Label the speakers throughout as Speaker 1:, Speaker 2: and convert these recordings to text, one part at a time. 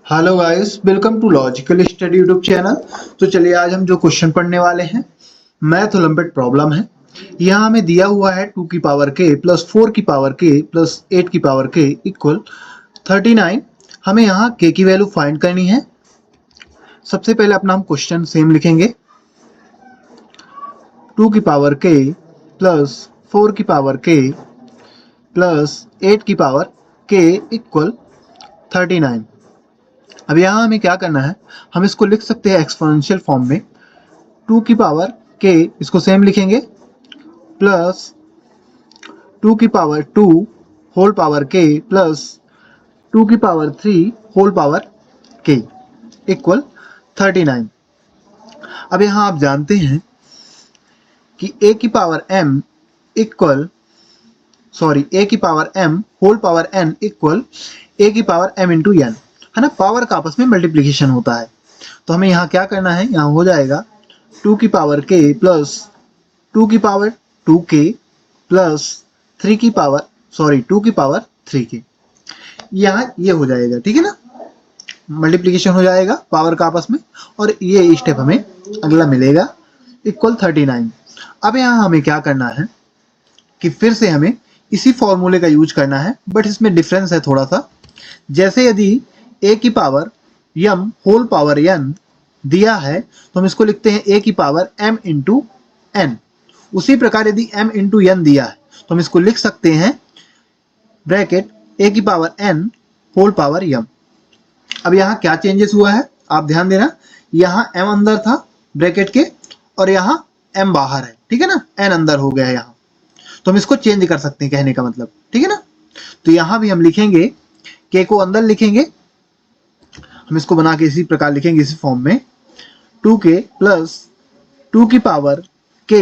Speaker 1: Hello guys, welcome to logical study YouTube channel. तो चलिए आज हम जो क्वेश्चन पढ़ने वाले हैं मैथ ओलंपिक प्रॉब्लम है। यहाँ हमें दिया हुआ है 2 की पावर k प्लस 4 की पावर k प्लस 8 की पावर k इक्वल 39। हमें यहाँ k की वैल्यू फाइंड करनी है। सबसे पहले अपना हम क्वेश्चन सेम लिखेंगे, 2 की पावर k प्लस 4 की पावर k प्लस 8 की पावर k इक्वल 39। अब यहाँ हमें क्या करना है, हम इसको लिख सकते हैं एक्सपोनेंशियल फॉर्म में। 2 की पावर k इसको सेम लिखेंगे प्लस 2 की power 2 whole power k plus 2 की power 3 whole power k equal 39। अब यहाँ आप जानते हैं कि a की पावर m इक्वल a की power m whole power n equal a की पावर m इंटू n है ना। पावर का आपस में मल्टीप्लीकेशन होता है। तो हमें यहाँ क्या करना है, यहाँ हो जाएगा 2 की पावर k प्लस 2 की पावर 2k प्लस 3 की पावर 2 की पावर 3k। यहाँ ये हो जाएगा, ठीक है ना, मल्टीप्लीकेशन हो जाएगा पावर का आपस में, और ये स्टेप हमें अगला मिलेगा इक्वल 39। अब यहाँ हमें क्या करना है कि फिर से हमें इसी फॉर्मूले का यूज करना है, बट इसमें डिफरेंस है थोड़ा सा। जैसे यदि a की power m whole power n दिया है तो हम इसको लिखते हैं a की पावर m इंटू n। उसी प्रकार यदि m इंटू n दिया है तो हम इसको लिख सकते हैं ब्रैकेट a की power n whole power m। अब यहाँ क्या चेंजेस हुआ है आप ध्यान देना, यहाँ m अंदर था ब्रैकेट के और यहाँ m बाहर है, ठीक है ना, n अंदर हो गया है यहाँ। तो हम इसको चेंज कर सकते हैं, कहने का मतलब, ठीक है ना। तो यहाँ भी हम लिखेंगे k को अंदर लिखेंगे, हम इसको बना के इसी प्रकार लिखेंगे इसी फॉर्म में 2k प्लस 2 की power k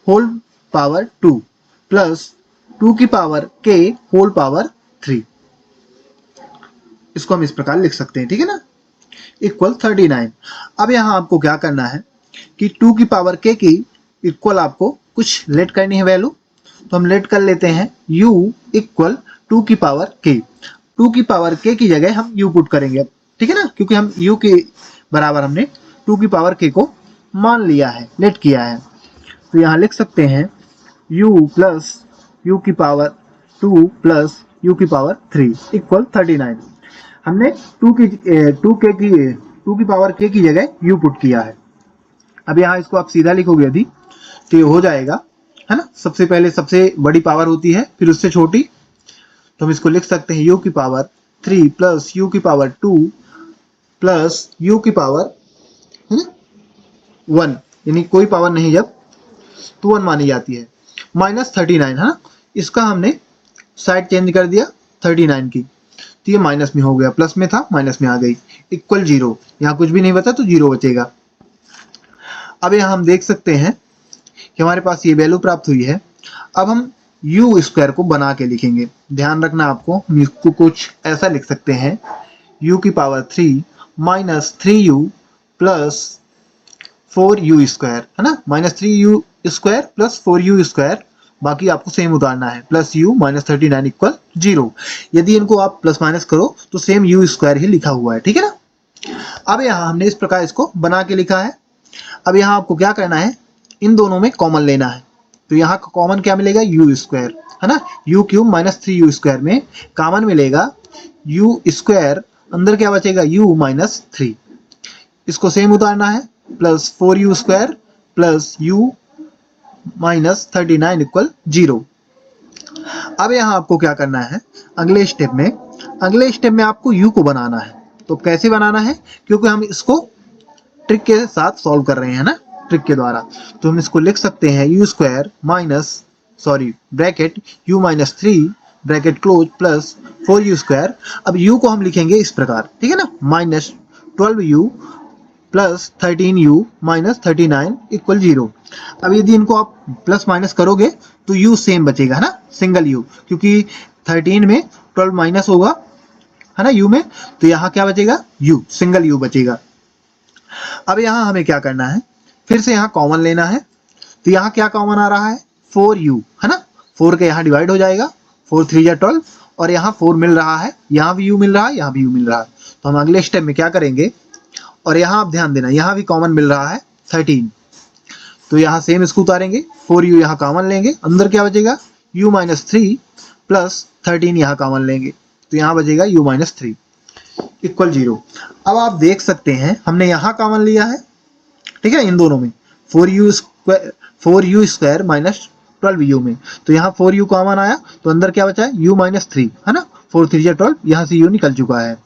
Speaker 1: whole power 2 plus 2 की पावर k होल पावर 3। इसको हम इस प्रकार लिख सकते हैं, ठीक है ना, इक्वल 39। अब यहाँ आपको क्या करना है कि 2 की पावर k की इक्वल आपको कुछ लेट करनी है वैल्यू। तो हम लेट कर लेते हैं u इक्वल 2 की पावर k। 2 की पावर k की जगह हम u पुट करेंगे, ठीक है ना, क्योंकि हम u के बराबर हमने 2 की पावर k को मान लिया है, लेट किया है। तो यहाँ लिख सकते हैं u प्लस u की पावर 2 प्लस u की पावर 3 इक्वल 39। हमने 2 की पावर k की जगह u पुट किया है। अब यहाँ इसको आप सीधा लिखोगे यदि तो ये हो जाएगा, है ना। सबसे पहले सबसे बड़ी पावर होती है, फिर उससे छोटी। तो हम इसको लिख सकते हैं u की पावर 3 प्लस u की पावर 2 प्लस u की पावर 1, यानी कोई पावर नहीं जब तो 1 मानी जाती है, माइनस 39 है ना। इसका हमने साइड चेंज कर दिया 39 की, तो ये माइनस में हो गया, प्लस में था माइनस में आ गई, इक्वल 0। यहाँ कुछ भी नहीं बचा तो 0 बचेगा। अब यहाँ हम देख सकते हैं कि हमारे पास ये वैल्यू प्राप्त हुई है। अब हम u स्क्वायर को बना के लिखेंगे। ध्यान रखना आपको, हम इसको कुछ ऐसा लिख सकते हैं u की power 3 minus 3u plus 4u square, है ना, minus 3u square plus 4u square, बाकी आपको सेम उतारना है, प्लस u माइनस 39 इक्वल 0। यदि इनको आप प्लस माइनस करो तो सेम u स्क्वायर ही लिखा हुआ है, ठीक है ना। अब यहाँ हमने इस प्रकार इसको बना के लिखा है। अब यहाँ आपको क्या करना है, इन दोनों में कॉमन लेना है। तो यहाँ कॉमन क्या मिलेगा, u स्क्वायर, है ना, u cube minus 3u square में कॉमन मिलेगा u स्क्वायर, अंदर क्या बचेगा u माइनस 3। इसको सेम उतारना है, plus 4u square plus u minus 39 equal 0। अब यहाँ आपको क्या करना है, अगले स्टेप में आपको u को बनाना है। तो कैसे बनाना है, क्योंकि हम इसको ट्रिक के साथ सॉल्व कर रहे हैं ना, ट्रिक के द्वारा। तो हम इसको लिख सकते हैं u square minus bracket u minus 3 bracket close plus 4u square. अब u को हम लिखेंगे इस प्रकार, ठीक है ना, minus 12u plus 13u minus 39 equal 0। अब यदि इनको आप प्लस माइनस करोगे तो u सेम बचेगा, है ना, सिंगल u, क्योंकि 13 में 12 माइनस होगा, है ना, u में, तो यहाँ क्या बचेगा, u सिंगल u बचेगा। अब यहाँ हमें क्या करना है, फिर से यहाँ कॉमन लेना है। तो यहाँ क्या कॉमन आ रहा है, 4u, है ना, 4 के यहाँ डिवाइड हो जाएगा, 4 3 12, और यहाँ 4 मिल रहा है, यहाँ भी u मिल रहा है, यहाँ भी u मिल रहा है, तो हम अगले स्टेप में क्या करेंगे, और यहाँ आप ध्यान देना यहाँ भी कॉमन मिल रहा है 13, तो यहाँ सेम इसको उतारेंगे, 4u यहाँ कॉमन लेंगे, अंदर क्या बचेगा u माइनस 3 प्लस 13 यहाँ कॉमन लेंगे, तो यहाँ बचेगा u माइनस 3 इक्वल 0। अब आप देख सकते हैं हमने यहाँ कॉमन लिया है, ठीक है, इन दोनों में 4u स्क्वायर माइनस 12u में, तो यहाँ 4u कॉमन आया तो अंदर क्या बचा है u माइनस 3, है ना, 4 3 जा 12, यहाँ से u निकल चुका है,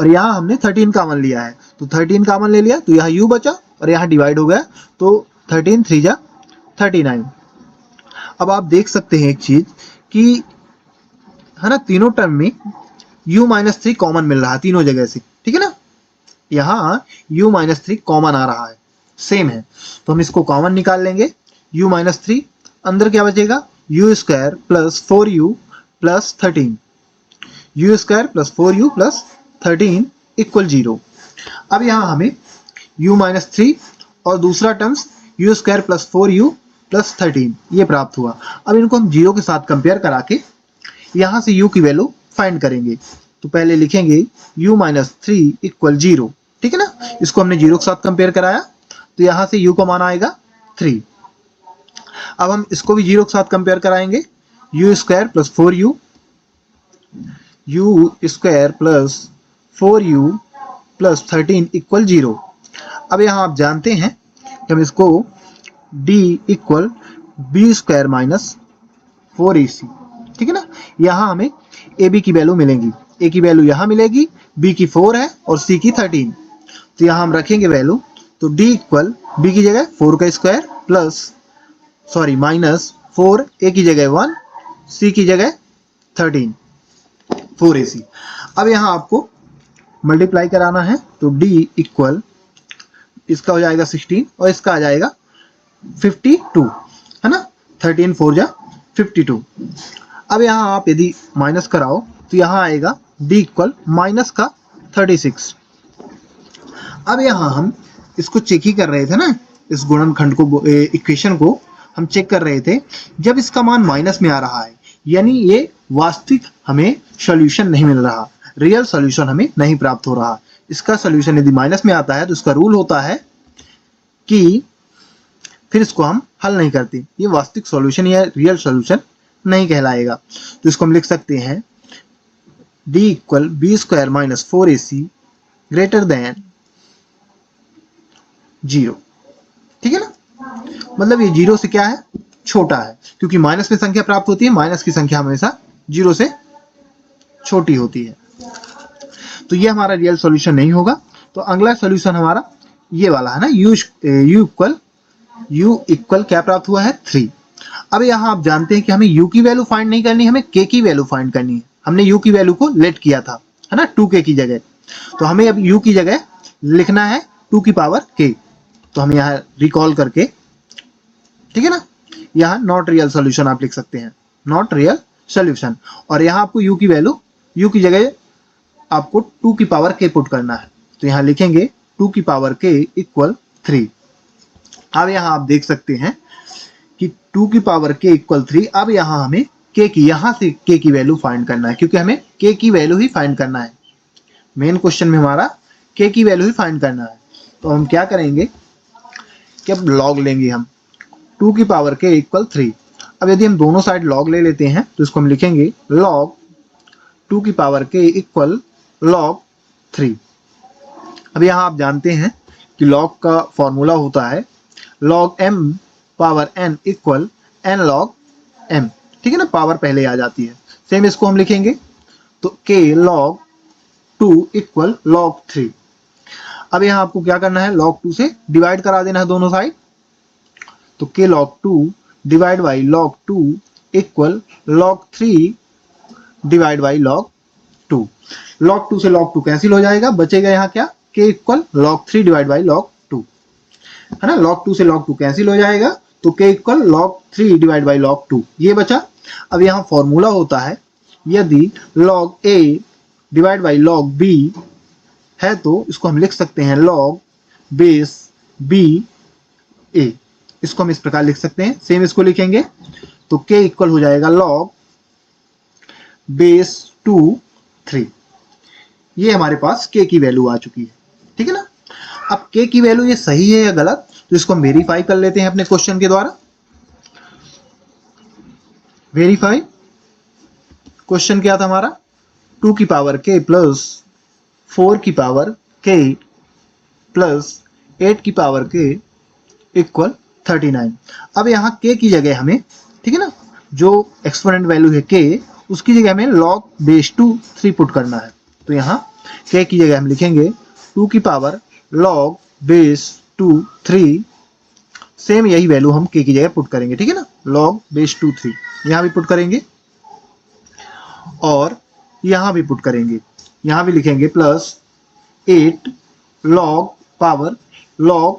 Speaker 1: और यहाँ हमने 13 कॉमन लिया है, तो 13 कॉमन ले लिया तो यहाँ u बचा और यहाँ डिवाइड हो गया, तो 13 3 जा 39। अब आप देख सकते हैं एक चीज कि, है ना, तीनों टर्म में u माइनस 3 कॉमन मिल रहा है तीनों जगह से, ठीक है ना, यहाँ u माइनस 3 कॉमन आ रहा है, सेम है, तो हम इसको कॉमन निकाल लेंगे, u माइनस 3, अंदर क्या बचेगा u square plus 4u plus 13, u square plus 4u plus 13 equal 0। अब यहाँ हमें u माइनस 3 और दूसरा terms u square plus 4u plus 13 ये प्राप्त हुआ। अब इनको हम 0 के साथ कंपेयर करा के यहाँ से u की वैल्यू फाइंड करेंगे, तो पहले लिखेंगे u माइनस 3 इक्वल 0, ठीक है ना, इसको हमने 0 के साथ कंपेयर कराया तो यहाँ से u का मान आएगा 3। अब हम इसको भी 0 के साथ कंपेयर कराएंगे, u square plus 4u, u square plus 4u plus 13 equal 0। अब यहाँ आप जानते हैं कि हम इसको d equal B square minus 4ac, ठीक है ना, यहाँ हमें ab की वैल्यू मिलेंगी, a की वैल्यू यहाँ मिलेगी, b की 4 है और c की 13, तो यहाँ हम रखेंगे वैल्यू, तो d इक्वल b की जगह 4 का स्क्वायर प्लस माइनस 4, a की जगह 1, c की जगह 13 4ac। अब यहाँ आपको मल्टीप्लाई कराना है, तो d इक्वल इसका हो जाएगा 16 और इसका आ जाएगा 52, है ना, 13 4 जा 52। अब यहाँ आप यदि माइनस कराओ तो यहाँ आएगा d इक्वल माइनस का 36। अब यहाँ हम इसको चेक ही कर रहे थे ना, इस गुणनखंड को, इक्वेशन को हम चेक कर रहे थे, जब इसका मान माइनस में आ रहा है यानी ये वास्तविक हमें सॉल्यूशन नहीं मिल रहा, रियल सॉल्यूशन हमें नहीं प्राप्त हो रहा। इसका सॉल्यूशन यदि माइनस में आता है तो इसका रूल होता है कि फिर इसको हम हल नहीं करते, ये वास्तविक सॉल्यूशन या रियल सॉल्यूशन नहीं कहलाएगा। तो इसको हम लिख सकते हैं d equal B square minus 4ac greater than 0, ठीक है ना, मतलब ये 0 से क्या है, छोटा है, क्योंकि माइनस में संख्या प्राप्त होती है, माइनस की संख्या हमेशा 0 से छोटी होती है, तो ये हमारा रियल सॉल्यूशन नहीं होगा। तो अगला सॉल्यूशन हमारा ये वाला है ना, u इक्वल क्या प्राप्त हुआ है 3। अब यहाँ आप जानते हैं कि हमें u की वैल्यू फाइंड नहीं करनी, हमें k की वैल्यू फाइंड करनी है। हमने u की वैल्यू को लेट किया था, है ना, 2k की जगह, तो हमें अब u की जगह लिखना है 2 की पावर k, तो हम यहाँ रिकॉल करके, ठीक है ना, यहाँ नॉट रियल सॉल्यूशन आप लिख सकते हैं, नॉट रियल सॉल्यूशन, और यहाँ आपको u की वैल्यू, u की जगह आपको 2 की पावर k पुट करना है, तो यहाँ लिखेंगे 2 की पावर k इक्वल 3। अब यहाँ आप देख सकते हैं कि 2 की पावर k इक्वल 3। अब यहाँ हमें k की, यहाँ से k की वैल्यू फाइंड करना है, क्योंकि हमें k की वैल्यू ही फाइंड करना है, मेन क्वेश्चन में हमारा k की वैल्यू ही फाइंड करना है। तो हम क्या करेंगे कि अब लॉग लेंगे हम 2 की पावर k इक्वल 3। अब यदि हम दोनों साइड लॉग ले लेते हैं तो इसको हम लिखेंगे लॉग 2 की पावर k इक्वल लॉग 3। अब यहाँ आप जानते हैं कि लॉग का फॉर्मूला होता है log m power n equal n log m, ठीक है ना, पावर पहले आ जाती है। सेम इसको हम लिखेंगे तो k लॉग 2 इक्वल लॉग 3। अब यहाँ आपको क्या करना है, log 2 से डिवाइड करा देना है दोनों साइड, तो k log 2 divide by log 2 equal log 3 divide by log 2। log 2 से log 2 कैंसिल हो जाएगा, बचेगा यहाँ क्या, k equal log 3 divide by log 2, है ना, log 2 से log 2 कैंसिल हो जाएगा, तो k equal log 3 divide by log 2 ये बचा। अब यहाँ फॉर्मूला होता है यदि log a divide by log b है तो इसको हम लिख सकते हैं log बेस b a, इसको हम इस प्रकार लिख सकते हैं। सेम इसको लिखेंगे तो k इक्वल हो जाएगा log बेस 2 3। ये हमारे पास k की वैल्यू आ चुकी है, ठीक है ना। अब k की वैल्यू ये सही है या गलत, तो इसको हम वेरीफाई कर लेते हैं अपने क्वेश्चन के द्वारा। वेरीफाई क्वेश्चन क्या था हमारा, 2 की पावर k प्लस 4 की पावर k प्लस 8 की पावर k इक्वल 39। अब यहाँ k की जगह हमें, ठीक है ना, जो एक्सपोनेंट वैल्यू है k, उसकी जगह हमें log बेस 2 3 पुट करना है। तो यहाँ k की जगह हम लिखेंगे 2 की पावर log बेस 2 3, सेम यही वैल्यू हम k की जगह पुट करेंगे, ठीक है ना, log बेस 2 3 यहाँ भी पुट करेंगे और यहाँ भी पुट करेंगे, यहाँ भी लिखेंगे plus 8 log power log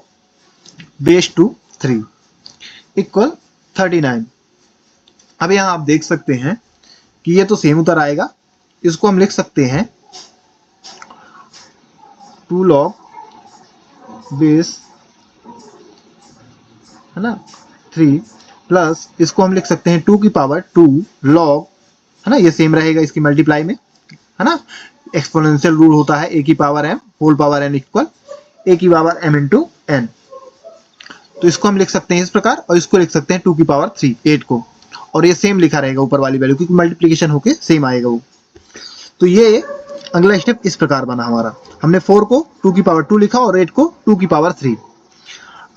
Speaker 1: base 2 3 equal 39। अब यहाँ आप देख सकते हैं कि ये तो सेम उत्तर आएगा, इसको हम लिख सकते हैं 2 log बेस, है ना, 3 प्लस इसको हम लिख सकते हैं 2 की पावर 2 log, है ना, ये सेम रहेगा इसकी मल्टीप्लाई में, है ना, एक्सपोनेंशियल रूल होता है a की power m whole power n equal a की पावर m इंटू n। तो इसको हम लिख सकते हैं इस प्रकार और इसको लिख सकते हैं 2 की पावर 3 8 को, और ये सेम लिखा रहेगा ऊपर वाली वैल्यू क्योंकि मल्टीप्लिकेशन होके सेम आएगा वो। तो ये अगला स्टेप इस प्रकार बना हमारा, हमने 4 को 2 की पावर 2 लिखा और 8 को 2 की पावर 3।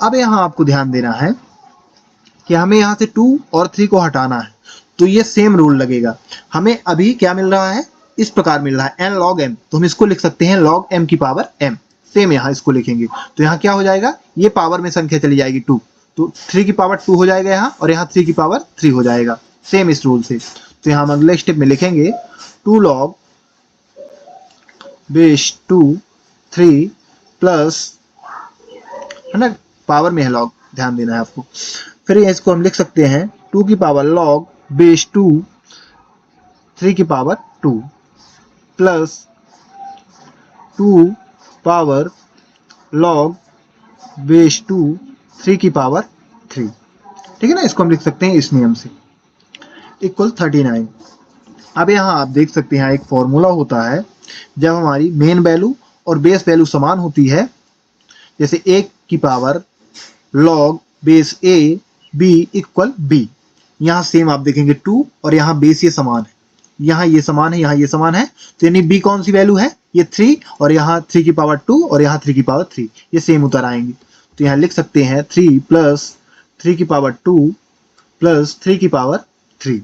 Speaker 1: अब यहाँ आपको ध्यान देना है कि हमें यहाँ से 2 और 3 को हटाना है, तो ये सेम रूल लगेगा। हमें अभी क्या मिल रहा है, इस प्रकार मिल रहा है n log m, तो हम इसको लिख सकते हैं log m की पावर m, सेम यहाँ इसको लिखेंगे। तो यहाँ क्या हो जाएगा, ये पावर में संख्या चली जाएगी 2, तो 3 की पावर 2 हो जाएगा यहाँ, और यहाँ 3 की पावर 3 हो जाएगा, सेम इस रूल से। तो यहाँ हम अगले स्टेप में लिखेंगे 2 log बेस 2 3 प्लस, है ना, पावर में है log, ध्यान देना है आपको। फिर इसको हम लिख सकते हैं 2 की पावर log बेस 2 3 की power 2 plus 2 power log base 2 3 की पावर 3, ठीक है ना, इसको हम लिख सकते हैं इस नियम से इक्वल 39। अब यहाँ आप देख सकते हैं एक फॉर्मूला होता है, जब हमारी मेन वैल्यू और बेस वैल्यू समान होती है, जैसे 1 की power log base a b equal b, यहाँ सेम आप देखेंगे 2 और यहाँ बेस ये समान है, यहाँ ये समान है, यहाँ ये समान है, तो यानी b कौन सी वैल्यू है, ये 3, और यहाँ 3 की पावर 2 और यहाँ 3 की पावर 3, ये सेम उत्तर आएंगे। तो यहाँ लिख सकते हैं 3 प्लस 3 की पावर 2 प्लस 3 की पावर 3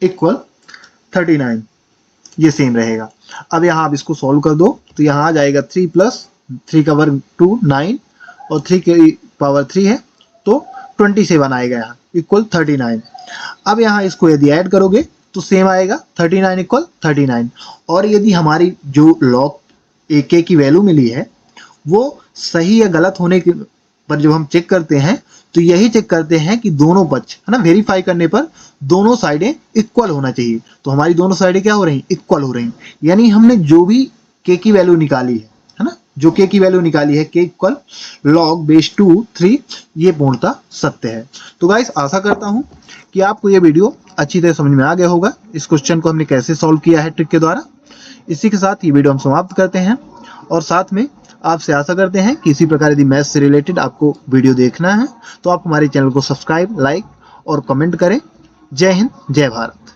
Speaker 1: इक्वल 39, ये सेम रहेगा। अब यहाँ आप इसको सॉल्व कर दो, तो यहाँ आ जाएगा 3 प्लस 3 का वर्ग 2 9 और 3 की पावर 3 है तो 27 आएगा यहाँ इक्वल 39। अब यहाँ इसको यदि ऐड करोगे तो सेम आएगा 39 इक्वल 39। और यदि हमारी जो log ak की वैल्यू मिली है वो सही या गलत होने के पर जब हम चेक करते हैं तो यही चेक करते हैं कि दोनों पक्ष, है ना, वेरीफाई करने पर दोनों साइडें इक्वल होना चाहिए। तो हमारी दोनों साइडें क्या हो रही, इक्वल हो रही, यानी हमने जो भी k की वैल्यू निकाली है ना, जो k की वैल्यू निकाली है k इक्वल log बेस 2 3, ये पूर्णतः सत्य है। तो गाइस आशा करता हूं कि आपको ये वीडियो अच्छी तरह समझ में आ गया होगा, इस क्वेश्चन को हमने कैसे सॉल्व किया है ट्रिक के द्वारा। इसी के साथ ये वीडियो हम समाप्त करते हैं और साथ में आपसे आशा करते हैं कि इसी प्रकार यदि मैथ्स से रिलेटेड आपको वीडियो देखना है तो आप हमारे चैनल को सब्सक्राइब, लाइक और कमेंट करें। जय हिंद, जय भारत।